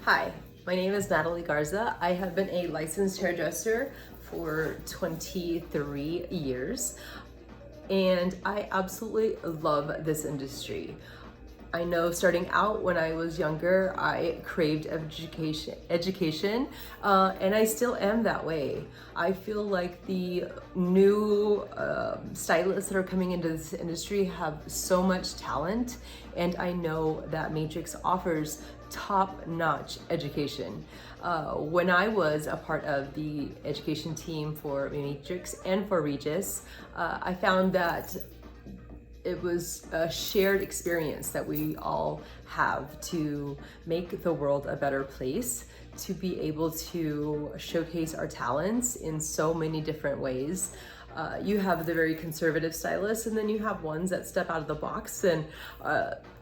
Hi, my name is Natalie Garza. I have been a licensed hairdresser for 23 years, and I absolutely love this industry. I know starting out when I was younger, I craved education, and I still am that way. I feel like the new stylists that are coming into this industry have so much talent, and I know that Matrix offers top-notch education. When I was a part of the education team for Matrix and for Regis, I found that it was a shared experience that we all have to make the world a better place, to be able to showcase our talents in so many different ways. You have the very conservative stylists, and then you have ones that step out of the box and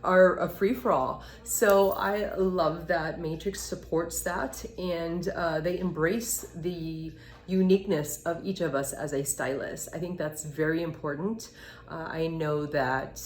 are a free-for-all. So I love that Matrix supports that, and they embrace the uniqueness of each of us as a stylist. I think that's very important. I know that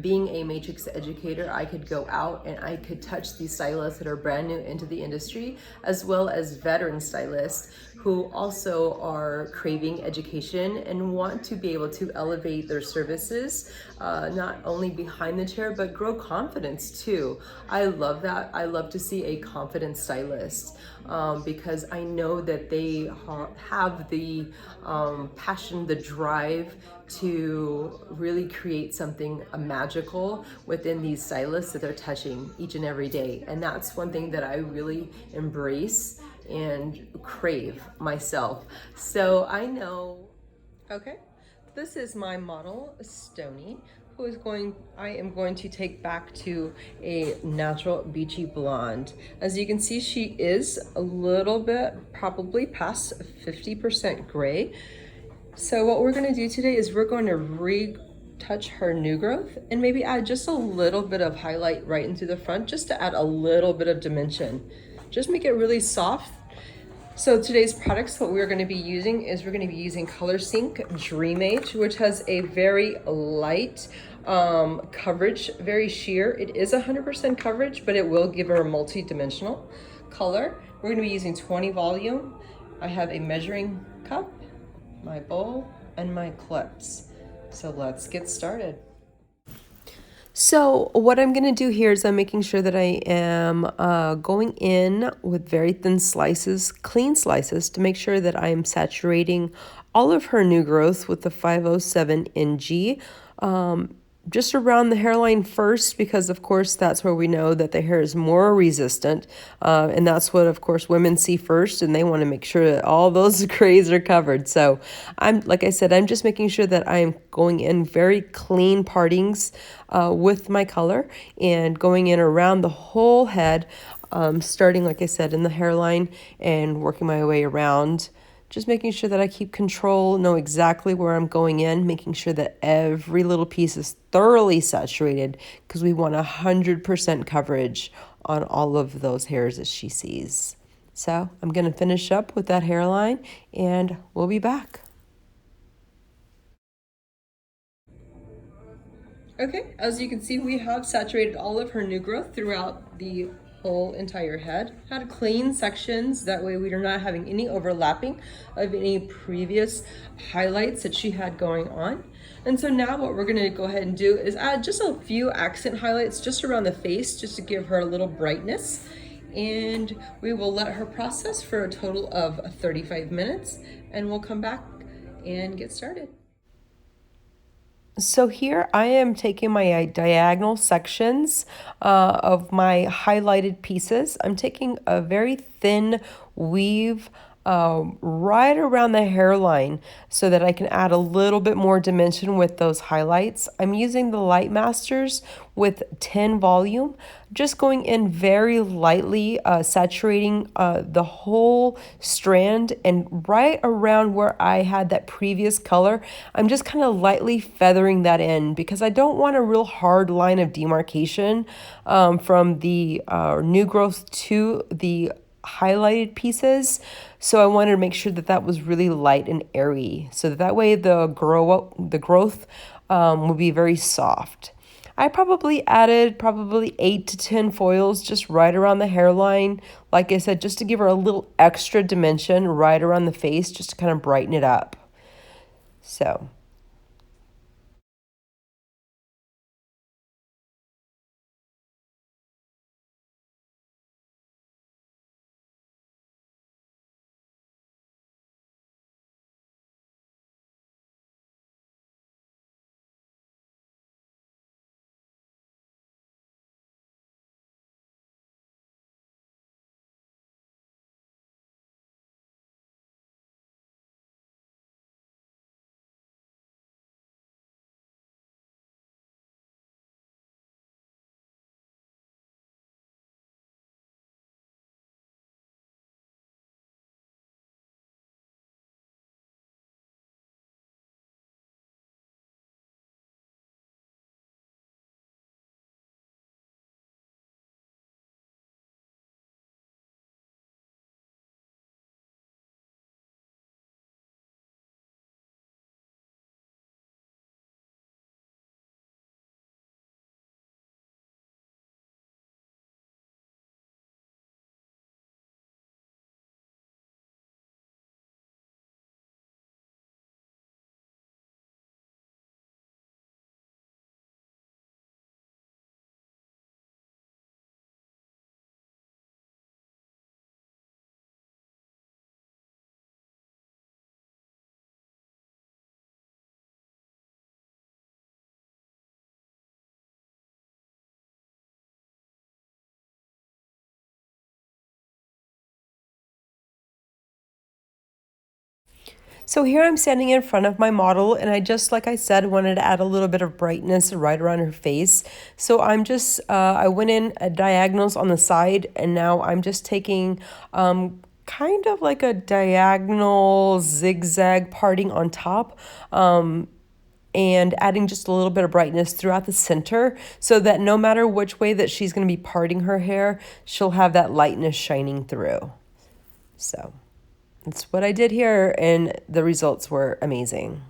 being a Matrix educator, I could go out and I could touch these stylists that are brand new into the industry, as well as veteran stylists who also are craving education and want to be able to elevate their services, not only behind the chair, but grow confidence too. I love that. I love to see a confident stylist because I know that they have the passion, the drive to really create something magical within these stylists that they're touching each and every day. And that's one thing that I really embrace and crave myself. So I know, okay, this is my model, Stony, I am going to take back to a natural beachy blonde. As you can see, she is a little bit, probably past 50% gray. So what we're gonna do today is we're going to retouch her new growth and maybe add just a little bit of highlight right into the front, just to add a little bit of dimension. Just make it really soft. So today's products, what we're gonna be using is we're gonna be using Color Sync Dream Age, which has a very light coverage, very sheer. It is 100% coverage, but it will give her a multi-dimensional color. We're gonna be using 20 volume. I have a measuring cup, my bowl, and my clips. So let's get started. So what I'm gonna do here is I'm making sure that I am going in with very thin slices, clean slices, to make sure that I am saturating all of her new growth with the 507 NG. Just around the hairline first, because of course that's where we know that the hair is more resistant, and that's what of course women see first, and they want to make sure that all those grays are covered. So like I said, I'm just making sure that I'm going in very clean partings with my color and going in around the whole head, starting like I said in the hairline and working my way around. Just making sure that I keep control, know exactly where I'm going in, making sure that every little piece is thoroughly saturated, because we want 100% coverage on all of those hairs that she sees. So I'm going to finish up with that hairline and we'll be back. Okay, as you can see, we have saturated all of her new growth throughout the whole entire head. Had clean sections, that way we are not having any overlapping of any previous highlights that she had going on. And so now what we're gonna go ahead and do is add just a few accent highlights just around the face, just to give her a little brightness. And we will let her process for a total of 35 minutes, and we'll come back and get started. So here I am taking my diagonal sections of my highlighted pieces. I'm taking a very thin weave right around the hairline so that I can add a little bit more dimension with those highlights. I'm using the Light Masters with 10 volume, just going in very lightly, saturating the whole strand, and right around where I had that previous color, I'm just kind of lightly feathering that in, because I don't want a real hard line of demarcation from the new growth to the highlighted pieces. So I wanted to make sure that that was really light and airy, so that way the growth would be very soft. I probably added probably 8 to 10 foils just right around the hairline. Like I said, just to give her a little extra dimension right around the face, just to kind of brighten it up. So. So here I'm standing in front of my model, and I just, like I said, wanted to add a little bit of brightness right around her face. So I'm just, I went in at diagonals on the side, and now I'm just taking kind of like a diagonal zigzag parting on top. And adding just a little bit of brightness throughout the center so that no matter which way that she's going to be parting her hair, she'll have that lightness shining through. So that's what I did here, and the results were amazing.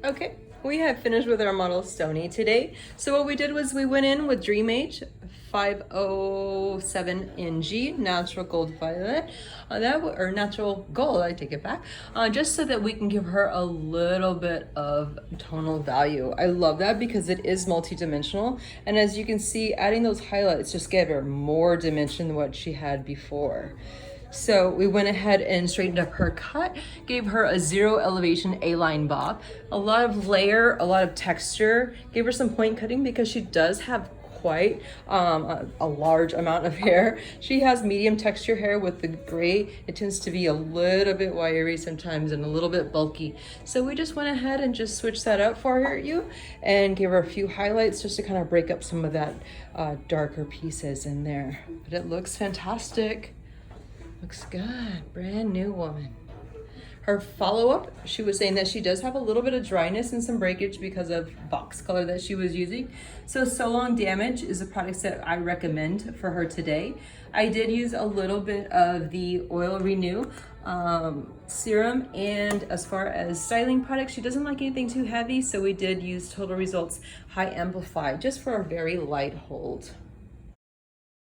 Okay, we have finished with our model Stony today. So what we did was we went in with Dream Age 507 NG, natural gold violet, or natural gold, I take it back, just so that we can give her a little bit of tonal value. I love that because it is multi-dimensional, and as you can see, adding those highlights just gave her more dimension than what she had before. So we went ahead and straightened up her cut, gave her a 0 elevation A-line bob, a lot of layer, a lot of texture, gave her some point cutting because she does have quite a large amount of hair. She has medium texture hair with the gray. It tends to be a little bit wiry sometimes and a little bit bulky. So we just went ahead and just switched that up for you and gave her a few highlights just to kind of break up some of that darker pieces in there. But it looks fantastic. Looks good, brand new woman. Her follow-up, she was saying that she does have a little bit of dryness and some breakage because of box color that she was using. So Long Damage is a product that I recommend for her today. I did use a little bit of the Oil Renew serum, and as far as styling products, she doesn't like anything too heavy, so we did use Total Results High Amplify just for a very light hold.